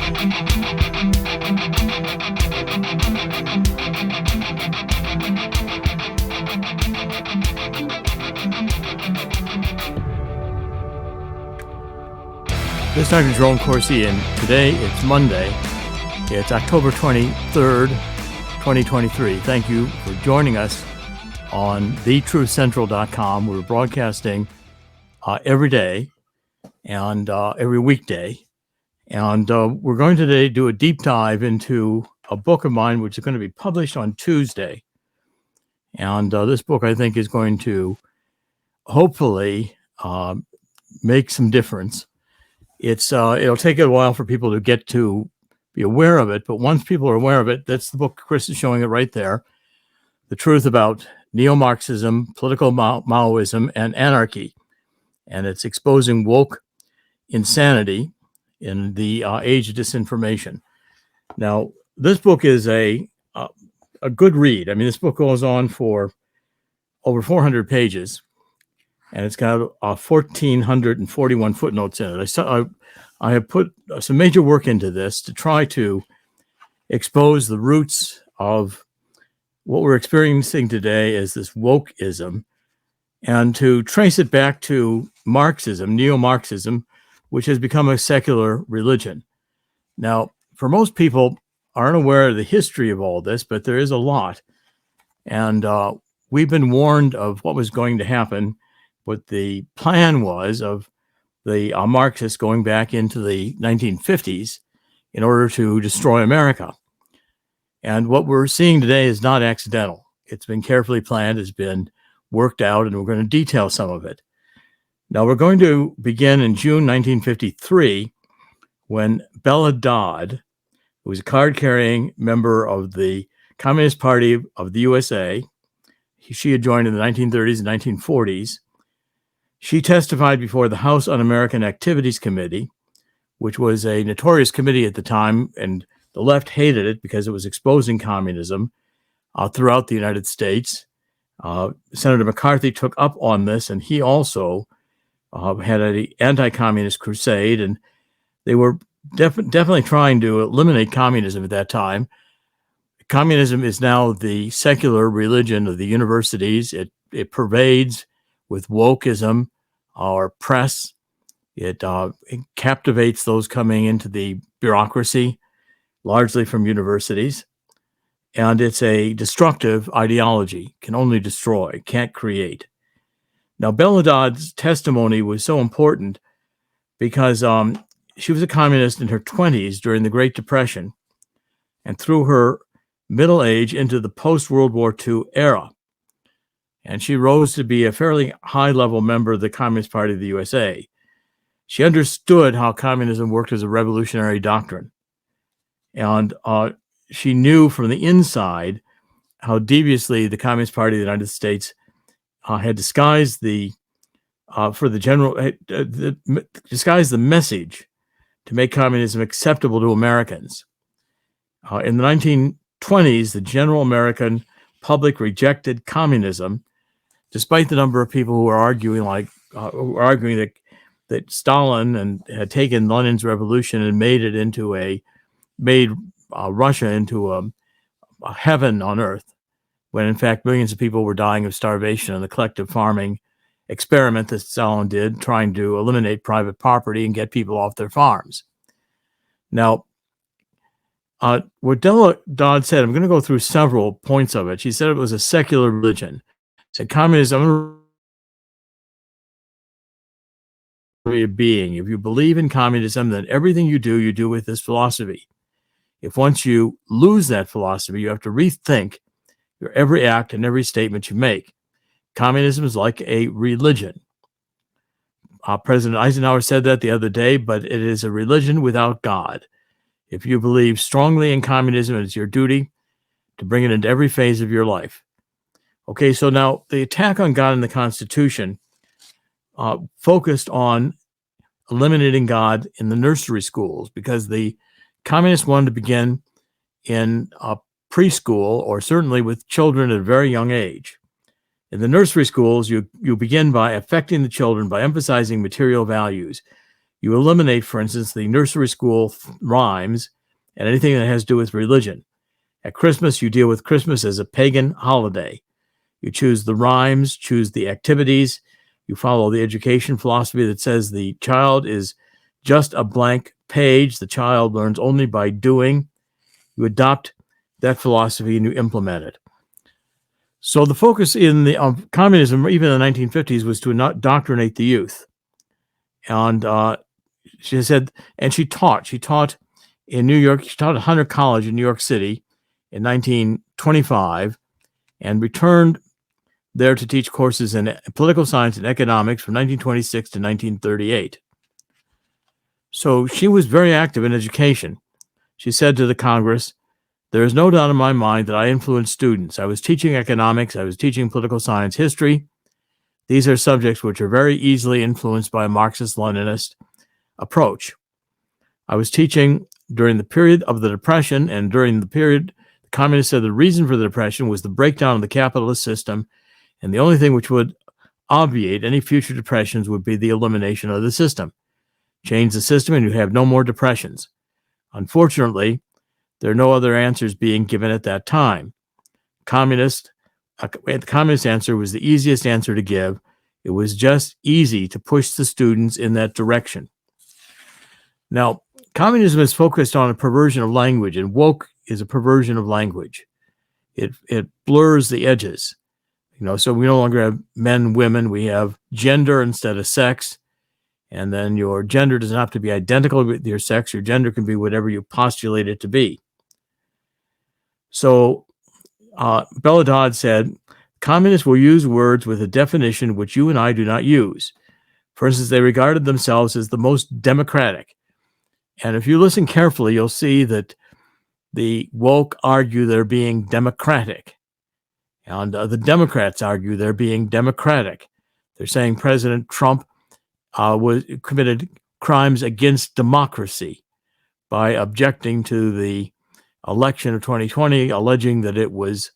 This is Dr. Jerome Corsi, and today it's Monday. It's October 23rd, 2023. Thank you for joining us on thetruthcentral.com. We're broadcasting every day and every weekday. And we're going today to do a deep dive into a book of mine, which is going to be published on Tuesday. And this book, I think, is going to hopefully make some difference. It'll take a while for people to get to be aware of it, but once people are aware of it, that's the book. Chris is showing it right there. The Truth About Neo-Marxism, Political Maoism, and Anarchy. And it's exposing woke insanity in the age of disinformation. Now, this book is a good read. I mean, this book goes on for over 400 pages. And it's got 1,441 footnotes in it. I have put some major work into this to try to expose the roots of what we're experiencing today as this wokeism, and to trace it back to Marxism, Neo-Marxism, which has become a secular religion. Now, for most people aren't aware of the history of all this, but there is a lot. And we've been warned of what was going to happen. What the plan was of the Marxists going back into the 1950s in order to destroy America. And what we're seeing today is not accidental. It's been carefully planned, it's been worked out, and we're going to detail some of it. Now, we're going to begin in June 1953, when Bella Dodd, who was a card-carrying member of the Communist Party of the USA, she had joined in the 1930s and 1940s. She testified before the House Un-American Activities Committee, which was a notorious committee at the time, and the left hated it because it was exposing communism throughout the United States. Senator McCarthy took up on this, and he also had an anti-communist crusade, and they were definitely trying to eliminate communism at that time. Communism is now the secular religion of the universities. It pervades with wokeism, our press. It captivates those coming into the bureaucracy, largely from universities. And it's a destructive ideology, can only destroy, can't create. Now, Bella Dodd's testimony was so important because she was a communist in her 20s during the Great Depression, and through her middle age into the post-World War II era. And she rose to be a fairly high-level member of the Communist Party of the USA. She understood how communism worked as a revolutionary doctrine. And she knew from the inside how deviously the Communist Party of the United States had disguised disguised the message to make communism acceptable to Americans. In the 1920s, the general American public rejected communism, despite the number of people who were arguing that Stalin had taken Lenin's revolution and made Russia into a heaven on earth, when in fact millions of people were dying of starvation in the collective farming experiment that Stalin did, trying to eliminate private property and get people off their farms. Now, what Bella Dodd said, I'm going to go through several points of it. She said it was a secular religion. Said communism is a being. If you believe in communism, then everything you do with this philosophy. If once you lose that philosophy, you have to rethink your every act and every statement you make. Communism is like a religion. President Eisenhower said that the other day, but it is a religion without God. If you believe strongly in communism, it is your duty to bring it into every phase of your life. Okay, so now the attack on God in the Constitution focused on eliminating God in the nursery schools, because the communists wanted to begin in preschool, or certainly with children at a very young age. In the nursery schools, you begin by affecting the children by emphasizing material values. You eliminate, for instance, the nursery school rhymes and anything that has to do with religion. At Christmas, you deal with Christmas as a pagan holiday. You choose the rhymes, choose the activities. You follow the education philosophy that says the child is just a blank page. The child learns only by doing. You adopt that philosophy and you implement it. So the focus in the communism, even in the 1950s, was to indoctrinate the youth. And she said, and she taught in New York. She taught at Hunter College in New York City in 1925 and returned there to teach courses in political science and economics from 1926 to 1938. So she was very active in education. She said to the Congress, "There is no doubt in my mind that I influenced students. I was teaching economics, I was teaching political science, history. These are subjects which are very easily influenced by a Marxist-Leninist approach. I was teaching during the period of the Depression, and during the period, the communists said the reason for the Depression was the breakdown of the capitalist system, and the only thing which would obviate any future depressions would be the elimination of the system. Change the system and you have no more depressions. Unfortunately, there are no other answers being given at that time. The communist answer was the easiest answer to give. It was just easy to push the students in that direction." Now, communism is focused on a perversion of language, and woke is a perversion of language. It blurs the edges. So we no longer have men, women, we have gender instead of sex. And then your gender doesn't have to be identical with your sex. Your gender can be whatever you postulate it to be. So Bella Dodd said, "Communists will use words with a definition which you and I do not use. For instance, they regarded themselves as the most democratic. And if you listen carefully, you'll see that the woke argue they're being democratic. And the Democrats argue they're being democratic. They're saying President Trump committed crimes against democracy by objecting to the election of 2020, alleging that it was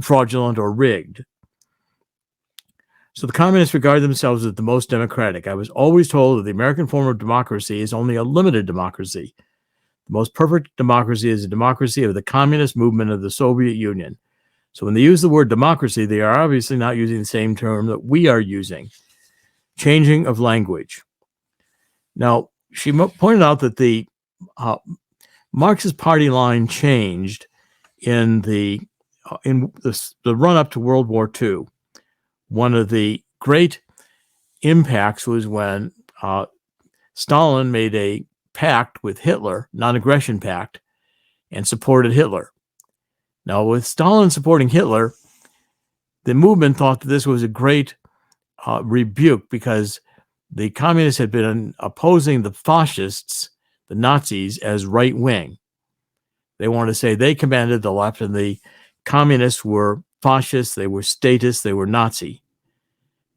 fraudulent or rigged. So the communists regard themselves as the most democratic. I was always told that the American form of democracy is only a limited democracy. The most perfect democracy is a democracy of the communist movement of the Soviet Union. So when they use the word democracy, they are obviously not using the same term that we are using. Changing of language." Now, she pointed out that the Marxist party line changed in the run-up to World War II. One of the great impacts was when Stalin made a pact with Hitler, non-aggression pact, and supported Hitler. Now, with Stalin supporting Hitler, the movement thought that this was a great rebuke because the communists had been opposing the fascists, the Nazis, as right-wing. They wanted to say they commanded the left and the communists were fascists, they were statists, they were Nazi.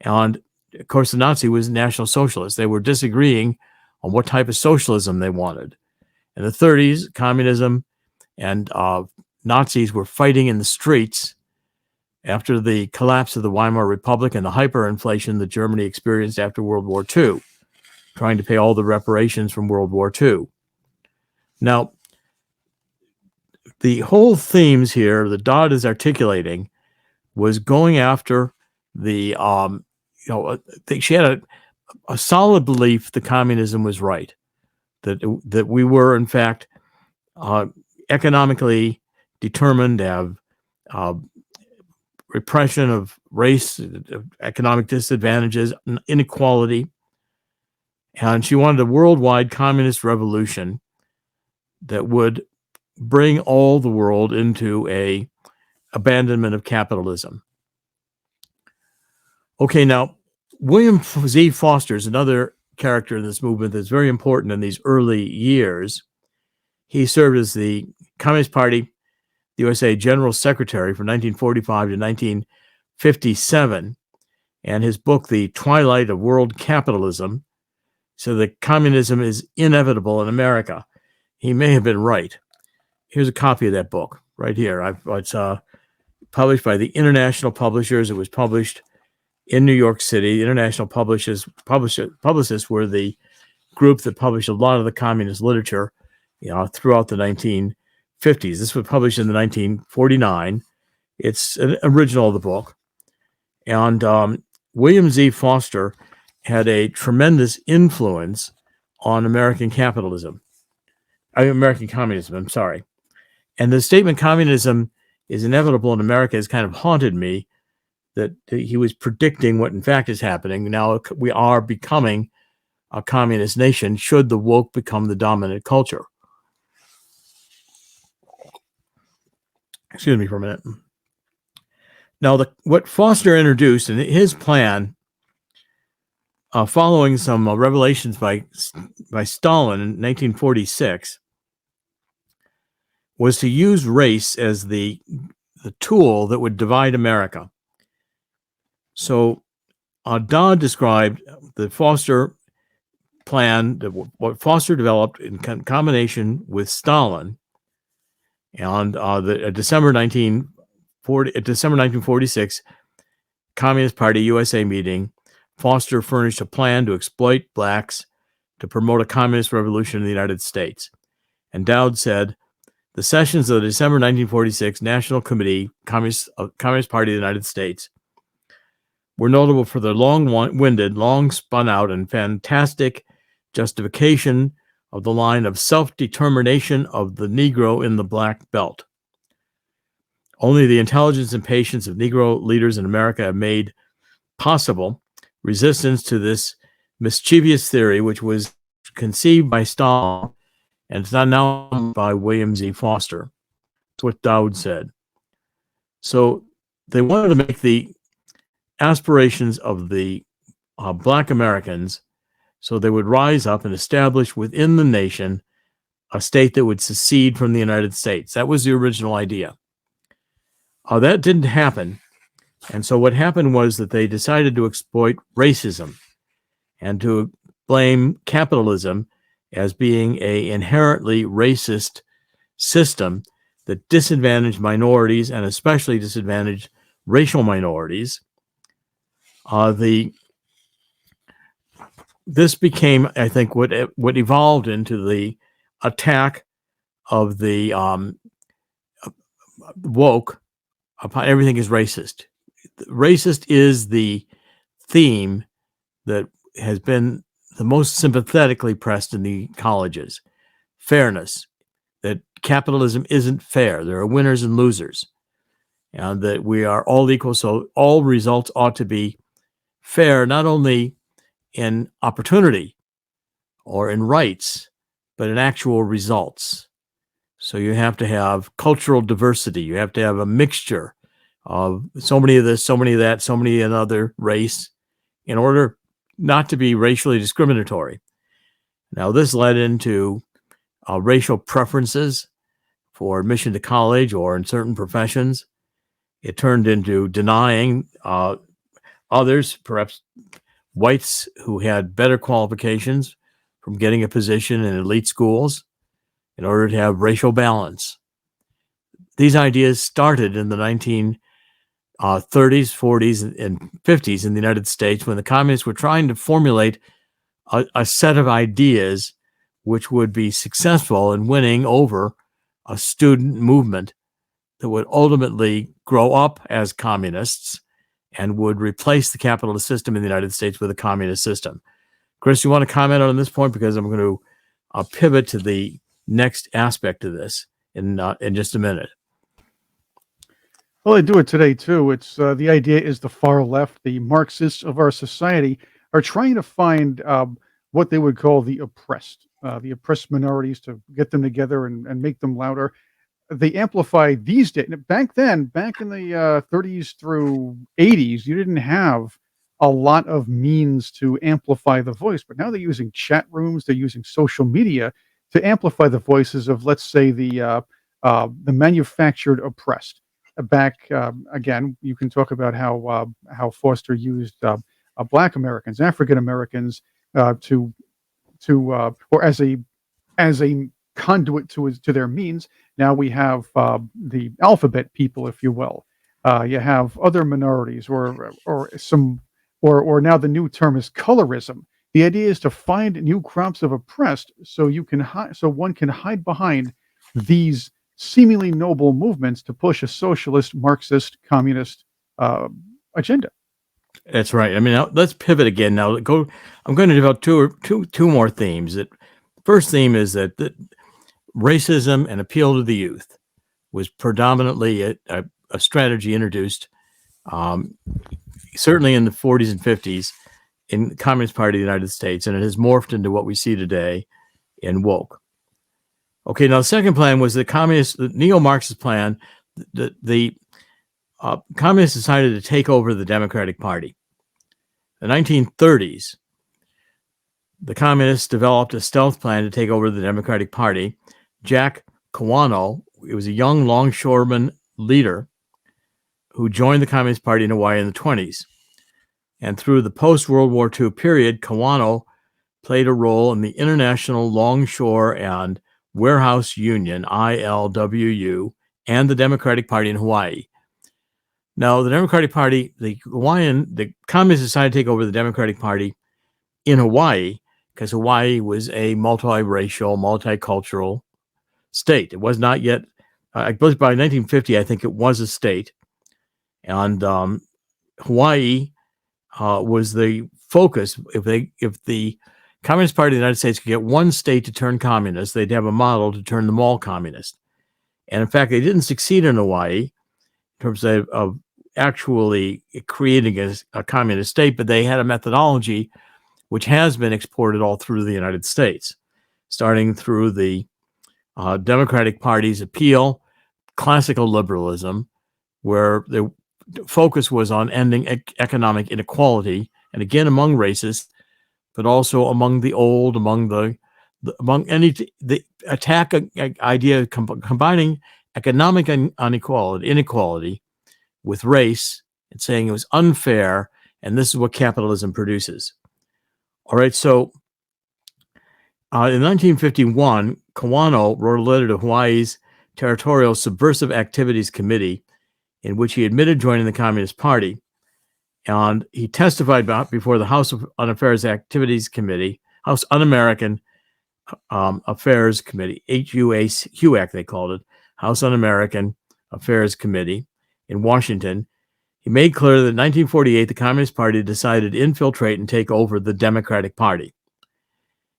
And, of course, the Nazi was National Socialist. They were disagreeing on what type of socialism they wanted. In the 30s, communism and Nazis were fighting in the streets after the collapse of the Weimar Republic and the hyperinflation that Germany experienced after World War II, trying to pay all the reparations from World War II. Now, the whole themes here that Dodd is articulating was going after the, she had a solid belief that communism was right, that we were, in fact, economically determined to have repression of race, economic disadvantages, inequality. And she wanted a worldwide communist revolution that would bring all the world into a abandonment of capitalism. Okay, now, William Z. Foster is another character in this movement that's very important in these early years. He served as the Communist Party USA General Secretary from 1945 to 1957, and his book, The Twilight of World Capitalism, so that communism is inevitable in America. He may have been right. Here's a copy of that book right here. It's published by the International Publishers. It was published in New York City. The International publicists were the group that published a lot of the communist literature, throughout the 1950s. This was published in the 1949. It's an original of the book. And William Z. Foster had a tremendous influence on American communism, I'm sorry. And the statement communism is inevitable in America has kind of haunted me, that he was predicting what in fact is happening. Now we are becoming a communist nation should the woke become the dominant culture. Excuse me for a minute. Now, what Foster introduced in his plan, following some revelations by Stalin in 1946, was to use race as the tool that would divide America. So Dodd described the Foster plan, what Foster developed in combination with Stalin, and at December 1946 Communist Party USA meeting, Foster furnished a plan to exploit blacks to promote a communist revolution in the United States. And Dowd said, the sessions of the December 1946 National Committee, Communist Party of the United States, were notable for their long-winded, long-spun-out, and fantastic justification of the line of self-determination of the Negro in the Black Belt. Only the intelligence and patience of Negro leaders in America have made possible resistance to this mischievous theory, which was conceived by Stalin and it's not now by William Z. Foster. That's what Dowd said. So they wanted to make the aspirations of the Black Americans so they would rise up and establish within the nation a state that would secede from the United States. That was the original idea. That didn't happen. And so what happened was that they decided to exploit racism and to blame capitalism as being an inherently racist system that disadvantaged minorities and especially disadvantaged racial minorities. This became, I think, what evolved into the attack of the woke upon everything is racist. Racist is the theme that has been the most sympathetically pressed in the colleges. Fairness, that capitalism isn't fair. There are winners and losers, and that we are all equal. So all results ought to be fair, not only in opportunity or in rights, but in actual results. So you have to have cultural diversity. You have to have a mixture of so many of this, so many of that, so many another race in order not to be racially discriminatory. Now, this led into racial preferences for admission to college or in certain professions. It turned into denying others, perhaps whites who had better qualifications, from getting a position in elite schools in order to have racial balance. These ideas started in the 1930s, 40s, and 50s in the United States when the communists were trying to formulate a set of ideas which would be successful in winning over a student movement that would ultimately grow up as communists and would replace the capitalist system in the United States with a communist system. Chris, you want to comment on this point? Because I'm going to pivot to the next aspect of this in just a minute. Well, they do it today, too. It's the idea is the far left, the Marxists of our society, are trying to find what they would call the oppressed minorities, to get them together and make them louder. They amplify these days. Back then, back in the 30s through 80s, you didn't have a lot of means to amplify the voice, but now they're using chat rooms, they're using social media to amplify the voices of, let's say, the manufactured oppressed. Back again, you can talk about how Foster used Black Americans, African Americans, or as a conduit to their means. Now we have the alphabet people, if you will. You have other minorities, or now the new term is colorism. The idea is to find new crops of oppressed, so one can hide behind these seemingly noble movements to push a socialist, Marxist, communist uh, agenda. That's right. I mean, now, let's pivot again. Now, I'm going to develop two more themes. The first theme is that racism and appeal to the youth was predominantly a strategy introduced, um, certainly in the 40s and 50s, in the Communist Party of the United States, and it has morphed into what we see today in woke. Okay, now the second plan was the Neo-Marxist plan. The communists decided to take over the Democratic Party. In the 1930s, the communists developed a stealth plan to take over the Democratic Party. Jack Kawano, he was a young longshoreman leader who joined the Communist Party in Hawaii in the 20s. And through the post-World War II period, Kawano played a role in the International Longshore and Warehouse Union, ILWU, and the Democratic Party in Hawaii. Now, the Democratic Party, the communists decided to take over the Democratic Party in Hawaii because Hawaii was a multiracial, multicultural state. It was not yet, I believe by 1950, I think it was a state. And Hawaii was the focus. If the Communist Party of the United States could get one state to turn communist, they'd have a model to turn them all communist. And in fact, they didn't succeed in Hawaii in terms of actually creating a communist state, but they had a methodology which has been exported all through the United States, starting through the Democratic Party's appeal, classical liberalism, where the focus was on ending economic inequality, and again among races, but also among the old, among the attack idea combining economic inequality with race and saying it was unfair, and this is what capitalism produces. All right, so in 1951, Kawano wrote a letter to Hawaii's Territorial Subversive Activities Committee in which he admitted joining the Communist Party, and he testified before the House Un-Affairs Activities Committee, House Un-American Affairs Committee, HUAC they called it, House Un-American Affairs Committee in Washington. He made clear that in 1948, the Communist Party decided to infiltrate and take over the Democratic Party.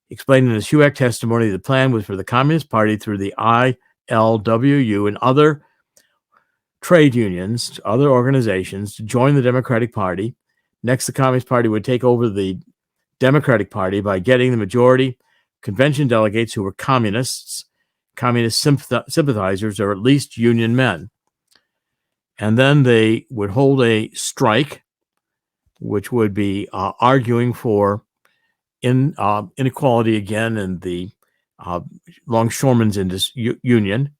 He explained in his HUAC testimony the plan was for the Communist Party through the ILWU and other trade unions, other organizations, to join the Democratic Party. Next, the Communist Party would take over the Democratic Party by getting the majority convention delegates who were communist sympathizers, or at least union men. And then they would hold a strike, which would be arguing for inequality again in the longshoremen's union,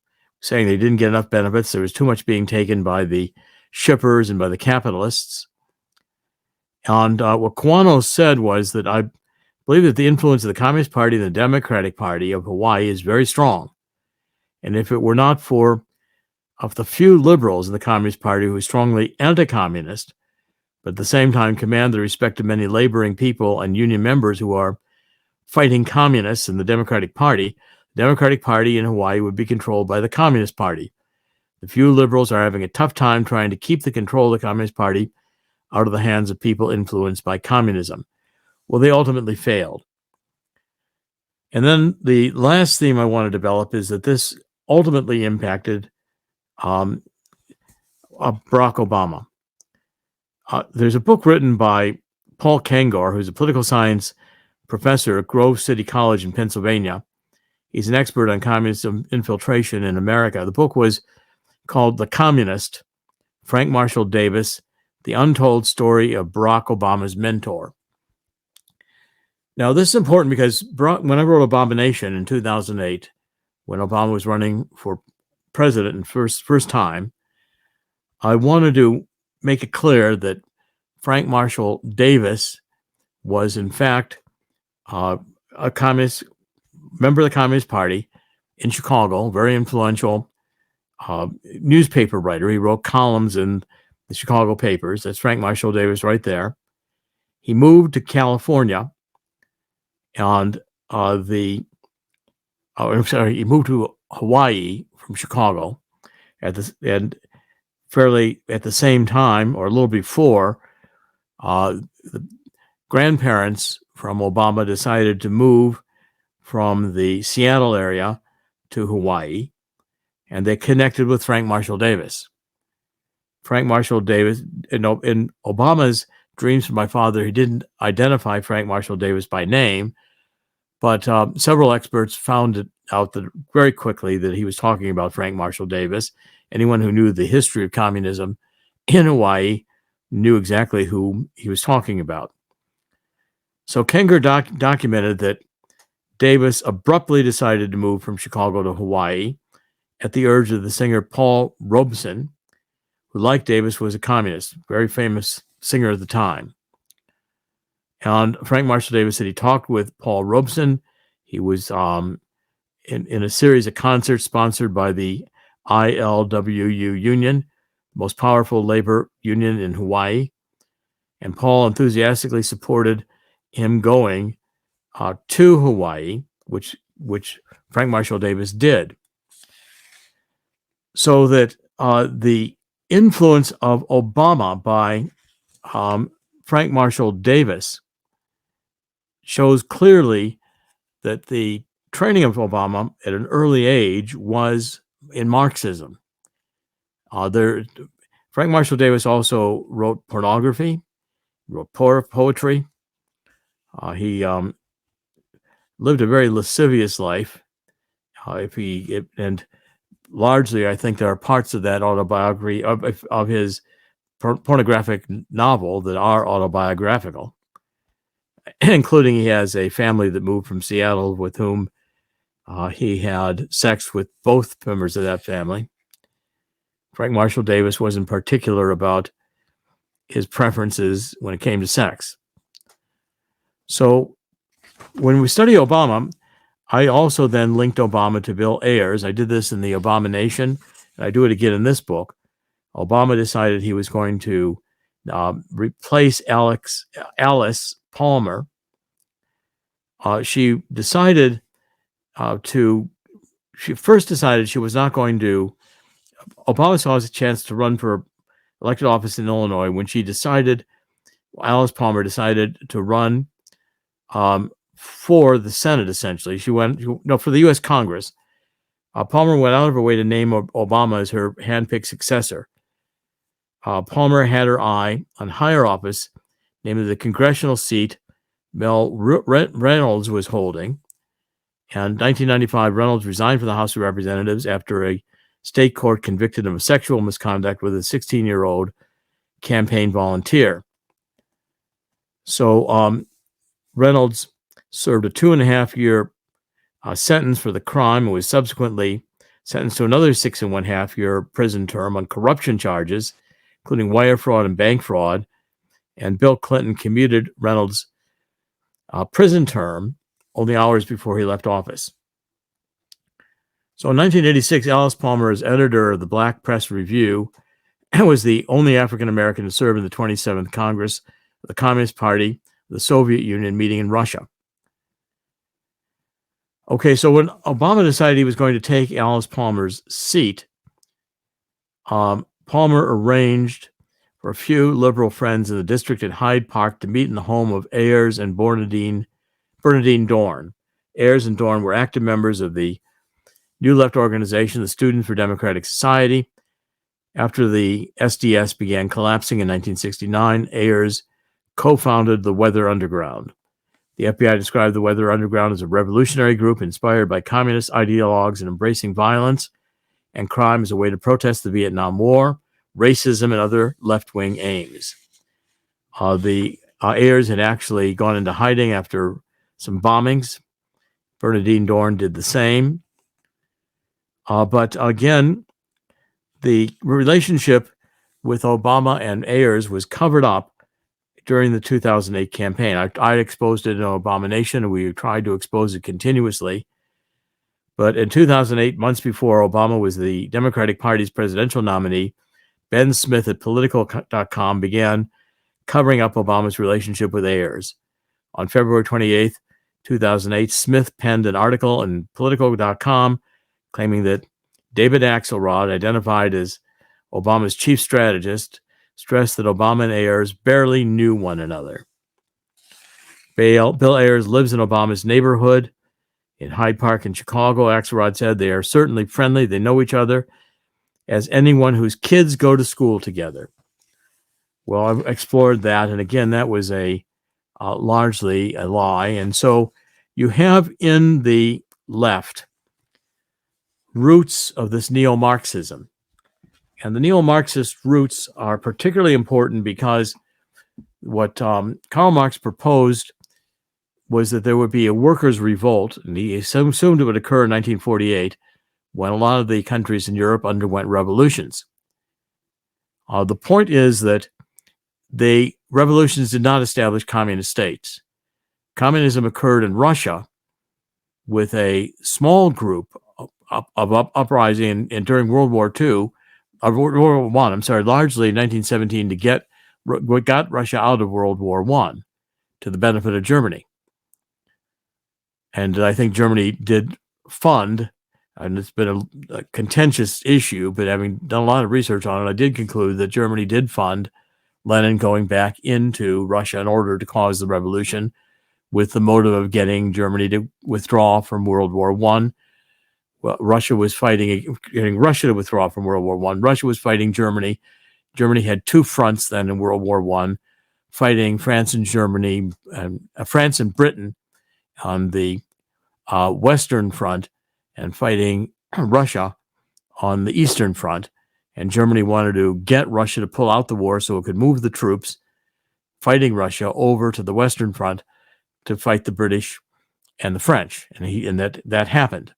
saying they didn't get enough benefits. There was too much being taken by the shippers and by the capitalists. And what Kawano said was that I believe that the influence of the Communist Party and the Democratic Party of Hawaii is very strong. And if it were not for of the few liberals in the Communist Party who are strongly anti-communist, but at the same time command the respect of many laboring people and union members who are fighting communists in the Democratic Party in Hawaii would be controlled by the Communist Party. The few liberals are having a tough time trying to keep the control of the Communist Party out of the hands of people influenced by communism. Well, they ultimately failed. And then the last theme I want to develop is that this ultimately impacted Barack Obama. There's a book written by Paul Kengor, who's a political science professor at Grove City College in Pennsylvania. He's an expert on communism infiltration in America. The book was called The Communist, Frank Marshall Davis, The Untold Story of Barack Obama's Mentor. Now, this is important because when I wrote Abomination in 2008, when Obama was running for president in first time, I wanted to make it clear that Frank Marshall Davis was, in fact, a communist member of the Communist Party in Chicago, very influential newspaper writer. He wrote columns in the Chicago papers. That's Frank Marshall Davis right there. He moved to California and he moved to Hawaii from Chicago and fairly at the same time, or a little before, the grandparents from Obama decided to move from the Seattle area to Hawaii, and they connected with Frank Marshall Davis. Frank Marshall Davis, in Obama's Dreams from My Father, he didn't identify Frank Marshall Davis by name, but several experts found it out that very quickly that he was talking about Frank Marshall Davis. Anyone who knew the history of communism in Hawaii knew exactly who he was talking about. So Kenger documented that Davis abruptly decided to move from Chicago to Hawaii at the urge of the singer Paul Robeson, who, like Davis, was a communist, very famous singer at the time. And Frank Marshall Davis said he talked with Paul Robeson. He was in a series of concerts sponsored by the ILWU Union, the most powerful labor union in Hawaii. And Paul enthusiastically supported him going to Hawaii, which Frank Marshall Davis did. So that the influence of Obama by Frank Marshall Davis shows clearly that the training of Obama at an early age was in Marxism. Frank Marshall Davis also wrote pornography, wrote poetry. He lived a very lascivious life. And largely, I think there are parts of that autobiography of his pornographic novel that are autobiographical, including he has a family that moved from Seattle with whom he had sex with both members of that family. Frank Marshall Davis wasn't particular about his preferences when it came to sex. So when we study Obama, I also then linked Obama to Bill Ayers. I did this in The Abomination, and I do it again in this book. Obama decided he was going to replace Alice Palmer. She first decided she was not going to. Obama saw as a chance to run for elected office in Illinois when Alice Palmer decided to run for the Senate, essentially. For the U.S. Congress. Palmer went out of her way to name Obama as her handpicked successor. Palmer had her eye on higher office, namely the congressional seat Mel Reynolds was holding. And in 1995, Reynolds resigned from the House of Representatives after a state court convicted him of sexual misconduct with a 16-year-old campaign volunteer. So Reynolds served a 2.5-year sentence for the crime and was subsequently sentenced to another 6.5-year prison term on corruption charges, including wire fraud and bank fraud. And Bill Clinton commuted Reynolds' prison term only hours before he left office. So in 1986, Alice Palmer, as editor of the Black Press Review, was the only African-American to serve in the 27th Congress of the Communist Party, the Soviet Union, meeting in Russia. Okay, so when Obama decided he was going to take Alice Palmer's seat, Palmer arranged for a few liberal friends in the district at Hyde Park to meet in the home of Ayers and Bernardine Dorn. Ayers and Dorn were active members of the New Left organization, the Students for Democratic Society. After the SDS began collapsing in 1969, Ayers co-founded the Weather Underground. The FBI described the Weather Underground as a revolutionary group inspired by communist ideologues and embracing violence and crime as a way to protest the Vietnam War, racism, and other left-wing aims. The Ayers had actually gone into hiding after some bombings. Bernardine Dorn did the same. But again, the relationship with Obama and Ayers was covered up during the 2008 campaign. I exposed it in Abomination, and we tried to expose it continuously. But in 2008, months before Obama was the Democratic Party's presidential nominee, Ben Smith at Political.com began covering up Obama's relationship with Ayers. On February 28th, 2008, Smith penned an article in Politico.com claiming that David Axelrod, identified as Obama's chief strategist, stressed that Obama and Ayers barely knew one another. Bill Ayers lives in Obama's neighborhood in Hyde Park in Chicago. Axelrod said they are certainly friendly. They know each other as anyone whose kids go to school together. Well, I've explored that, and again, that was largely a lie. And so you have in the left roots of this Neo-Marxism. And the Neo-Marxist roots are particularly important because what Karl Marx proposed was that there would be a workers' revolt, and he assumed it would occur in 1948 when a lot of the countries in Europe underwent revolutions. The point is that the revolutions did not establish communist states. Communism occurred in Russia with a small group of uprising during World War II, World War I, largely in 1917 to get what got Russia out of World War I to the benefit of Germany. And I think Germany did fund, and it's been a contentious issue, but having done a lot of research on it, I did conclude that Germany did fund Lenin going back into Russia in order to cause the revolution, with the motive of getting Germany to withdraw from World War I. Well, Russia was getting Russia to withdraw from World War I. Russia was fighting Germany. Germany had two fronts then in World War I, fighting France and Germany, France and Britain on the Western Front, and fighting Russia on the Eastern Front. And Germany wanted to get Russia to pull out the war so it could move the troops fighting Russia over to the Western Front to fight the British and the French. And that happened.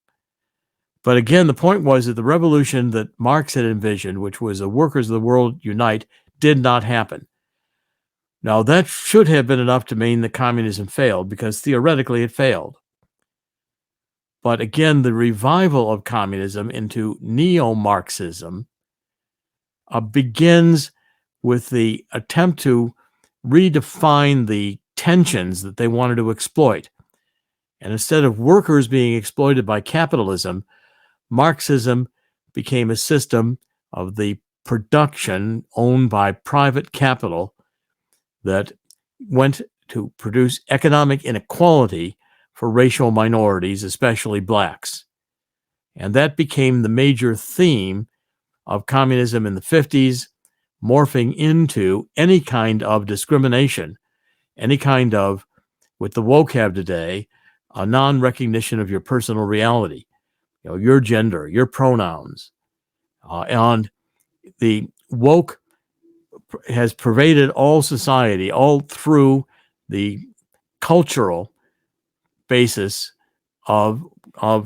But again, the point was that the revolution that Marx had envisioned, which was the workers of the world unite, did not happen. Now, that should have been enough to mean that communism failed, because theoretically it failed. But again, the revival of communism into Neo-Marxism begins with the attempt to redefine the tensions that they wanted to exploit. And instead of workers being exploited by capitalism, Marxism became a system of the production owned by private capital that went to produce economic inequality for racial minorities, especially blacks. And that became the major theme of communism in the 50s, morphing into any kind of discrimination, any kind of, what the woke have today, a non-recognition of your personal reality, your gender, your pronouns. And the woke has pervaded all society, all through the cultural basis of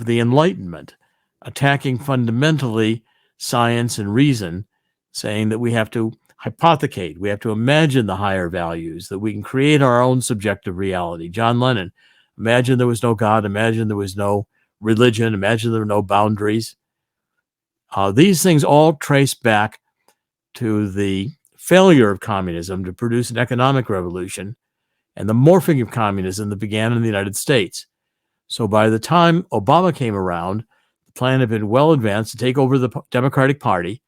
the Enlightenment, attacking fundamentally science and reason, saying that we have to hypothecate, we have to imagine the higher values, that we can create our own subjective reality. John Lennon, imagine there was no God, imagine there was no religion, imagine there were no boundaries. These things all trace back to the failure of communism to produce an economic revolution and the morphing of communism that began in the United States. So by the time Obama came around, the plan had been well advanced to take over the Democratic Party,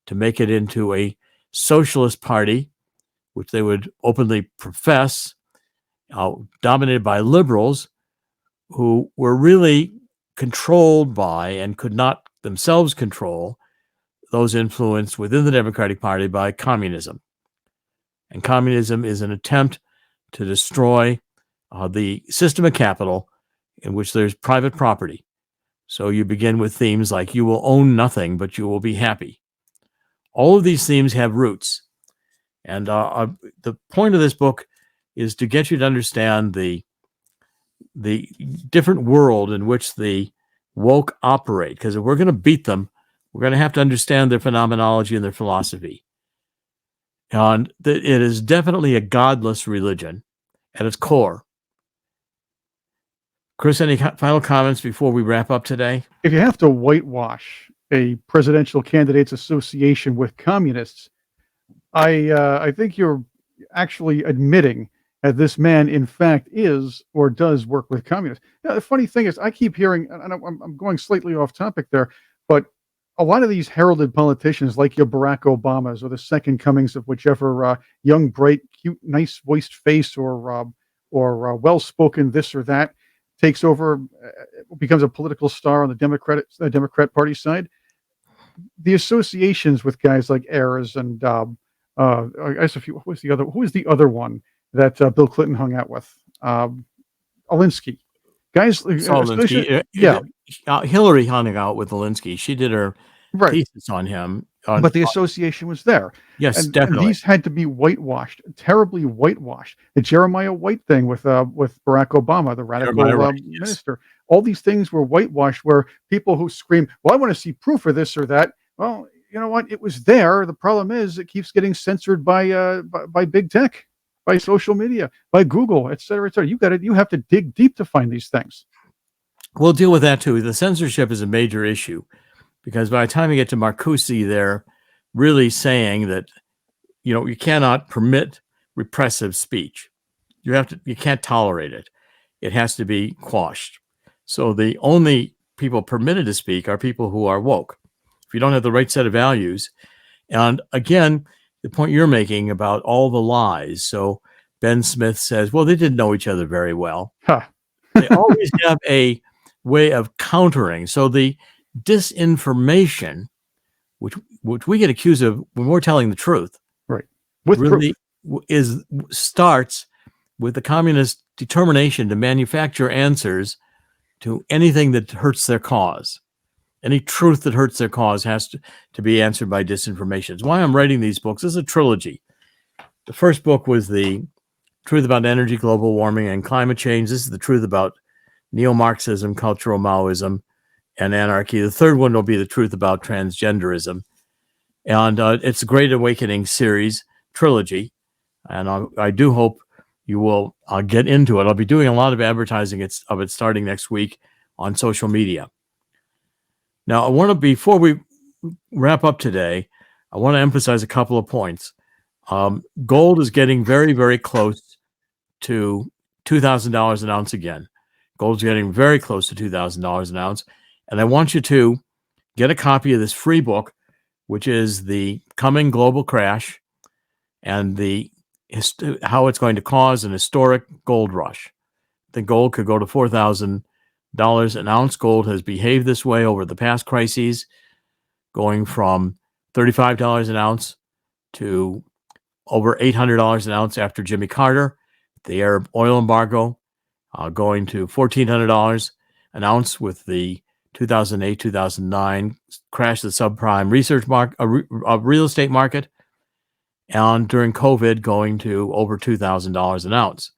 to make it into a socialist party, which they would openly profess, dominated by liberals who were really controlled by and could not themselves control those influenced within the Democratic Party by communism. And communism is an attempt to destroy the system of capital in which there's private property. So you begin with themes like you will own nothing, but you will be happy. All of these themes have roots. And the point of this book is to get you to understand the different world in which the woke operate. Because if we're going to beat them, we're going to have to understand their phenomenology and their philosophy. And it is definitely a godless religion at its core. Chris, any final comments before we wrap up today? If you have to whitewash a presidential candidate's association with communists, I think you're actually admitting this man, in fact, is or does work with communists. Now, the funny thing is, I keep hearing, and I'm going slightly off topic there, but a lot of these heralded politicians, like your Barack Obamas or the second comings of whichever young, bright, cute, nice voiced face or well-spoken this or that takes over, becomes a political star on the Democrat Party side. The associations with guys like Ayers and I guess if you, who was the other one that Bill Clinton hung out with? Alinsky. Guys, Saul Alinsky. yeah, Hillary hung out with Alinsky. She did her right. thesis on him. But the association was there. Yes, and definitely. These had to be whitewashed, terribly whitewashed. The Jeremiah White thing with Barack Obama, the radical minister. Yes. All these things were whitewashed, where people who scream, well, I want to see proof of this or that. Well, you know what? It was there. The problem is it keeps getting censored by big tech, by social media, by Google, et cetera, et cetera. You have to dig deep to find these things. We'll deal with that too. The censorship is a major issue, because by the time you get to Marcusi, they're really saying that, you cannot permit repressive speech. You can't tolerate it. It has to be quashed. So the only people permitted to speak are people who are woke. If you don't have the right set of values, and again, the point you're making about all the lies. So Ben Smith says, well, they didn't know each other very well. Huh. They always have a way of countering. So the disinformation, which we get accused of when we're telling the truth, right, with really starts with the communist determination to manufacture answers to anything that hurts their cause. Any truth that hurts their cause has to be answered by disinformation. It's why I'm writing these books. This is a trilogy. The first book was the truth about energy, global warming, and climate change. This is the truth about Neo-Marxism, cultural Maoism, and anarchy. The third one will be the truth about transgenderism. And it's a Great Awakening series, trilogy. And I do hope you will get into it. I'll be doing a lot of advertising of it starting next week on social media. Now, before we wrap up today, I want to emphasize a couple of points. Gold is getting very, very close to $2,000 an ounce again. Gold's getting very close to $2,000 an ounce. And I want you to get a copy of this free book, which is The Coming Global Crash and how it's going to cause an historic gold rush. I think gold could go to $4,000 an ounce. Gold has behaved this way over the past crises, going from $35 an ounce to over $800 an ounce after Jimmy Carter, the Arab oil embargo, going to $1,400 an ounce with the 2008-2009 crash of the subprime real estate market, and during COVID going to over $2,000 an ounce.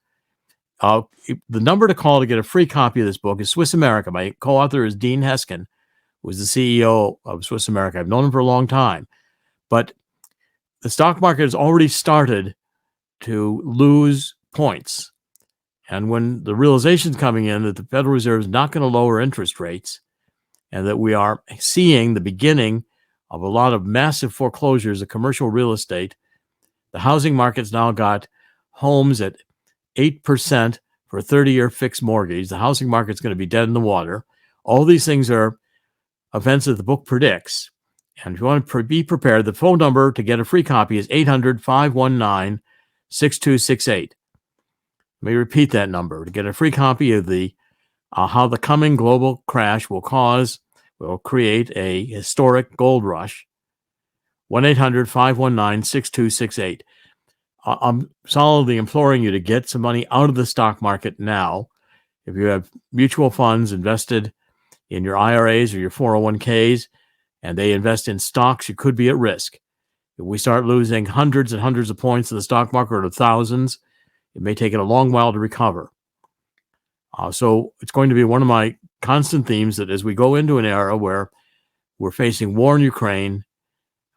The number to call to get a free copy of this book is Swiss America. My co-author is Dean Heskin, who is the CEO of Swiss America. I've known him for a long time, but the stock market has already started to lose points. And when the realization is coming in that the Federal Reserve is not going to lower interest rates, and that we are seeing the beginning of a lot of massive foreclosures of commercial real estate, the housing market's now got homes at 8% for a 30-year fixed mortgage. The housing market's going to be dead in the water. All these things are events that the book predicts. And if you want to be prepared, the phone number to get a free copy is 800-519-6268. Let me repeat that number to get a free copy of the how the coming global crash will create a historic gold rush. 1-800-519-6268. I'm solidly imploring you to get some money out of the stock market now. If you have mutual funds invested in your IRAs or your 401ks, and they invest in stocks, you could be at risk. If we start losing hundreds and hundreds of points in the stock market, or thousands, it may take it a long while to recover. So it's going to be one of my constant themes that as we go into an era where we're facing war in Ukraine,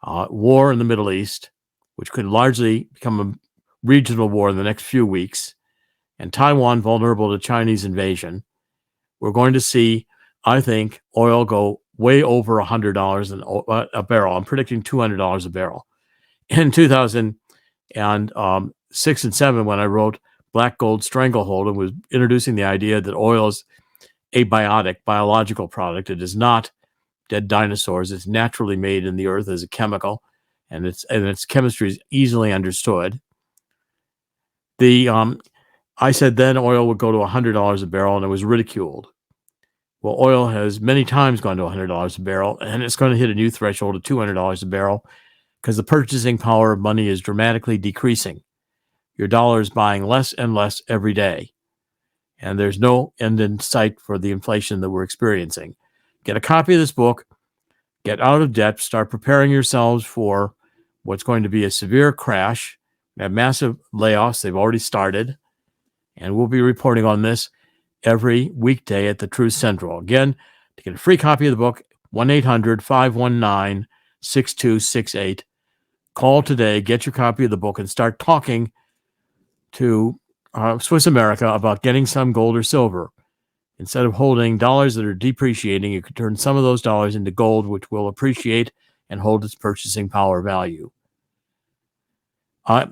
war in the Middle East, which could largely become a regional war in the next few weeks, and Taiwan vulnerable to Chinese invasion, we're going to see, I think, oil go way over $100 a barrel. I'm predicting $200 a barrel. In 2006 and 2007, when I wrote black gold stranglehold and was introducing the idea that oil is abiotic, biological product. It is not dead dinosaurs. It's naturally made in the earth as a chemical, and its chemistry is easily understood. I said then oil would go to $100 a barrel, and it was ridiculed. Well, oil has many times gone to $100 a barrel, and it's going to hit a new threshold of $200 a barrel because the purchasing power of money is dramatically decreasing. Your dollar is buying less and less every day, and there's no end in sight for the inflation that we're experiencing. Get a copy of this book, get out of debt, start preparing yourselves for what's going to be a severe crash. We have massive layoffs. They've already started, and we'll be reporting on this every weekday at the Truth Central. Again, to get a free copy of the book, 1-800-519-6268. Call today, get your copy of the book, and start talking to Swiss America about getting some gold or silver. Instead of holding dollars that are depreciating, you could turn some of those dollars into gold, which will appreciate and hold its purchasing power value. I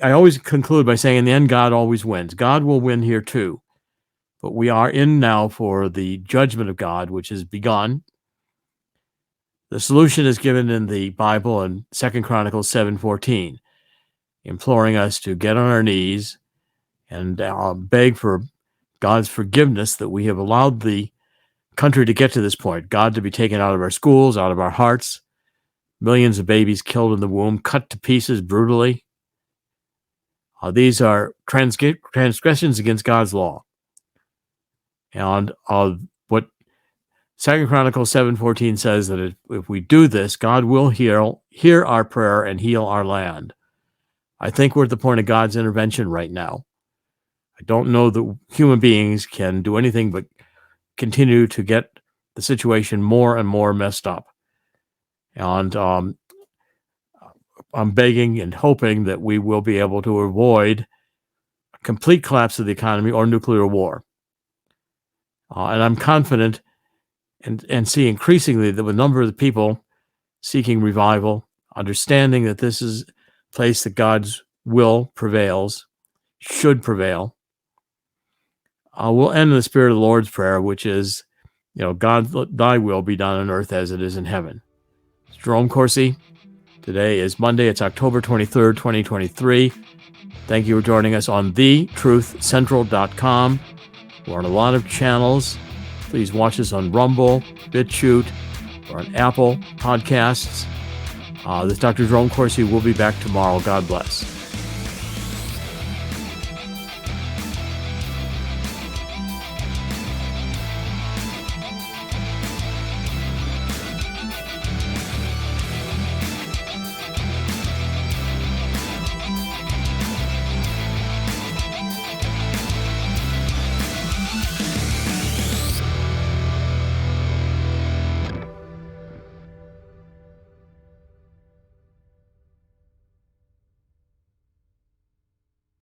always conclude by saying, in the end, God always wins. God will win here too. But we are in now for the judgment of God, which has begun. The solution is given in the Bible in 2 Chronicles 7:14, imploring us to get on our knees and beg for God's forgiveness that we have allowed the country to get to this point, God to be taken out of our schools, out of our hearts, millions of babies killed in the womb, cut to pieces brutally. These are transgressions against God's law. And what 2 Chronicles 7:14 says, that if we do this, God will hear our prayer and heal our land. I think we're at the point of God's intervention right now. I don't know that human beings can do anything but continue to get the situation more and more messed up. And I'm begging and hoping that we will be able to avoid a complete collapse of the economy or nuclear war. And I'm confident and see increasingly that with a number of the people seeking revival, understanding that this is a place that God's will prevails, should prevail. We'll end in the spirit of the Lord's Prayer, which is, God, thy will be done on earth as it is in heaven. It's Jerome Corsi. Today is Monday. It's October 23rd, 2023. Thank you for joining us on thetruthcentral.com. We're on a lot of channels. Please watch us on Rumble, BitChute, or on Apple Podcasts. This Dr. Jerome Corsi will be back tomorrow. God bless.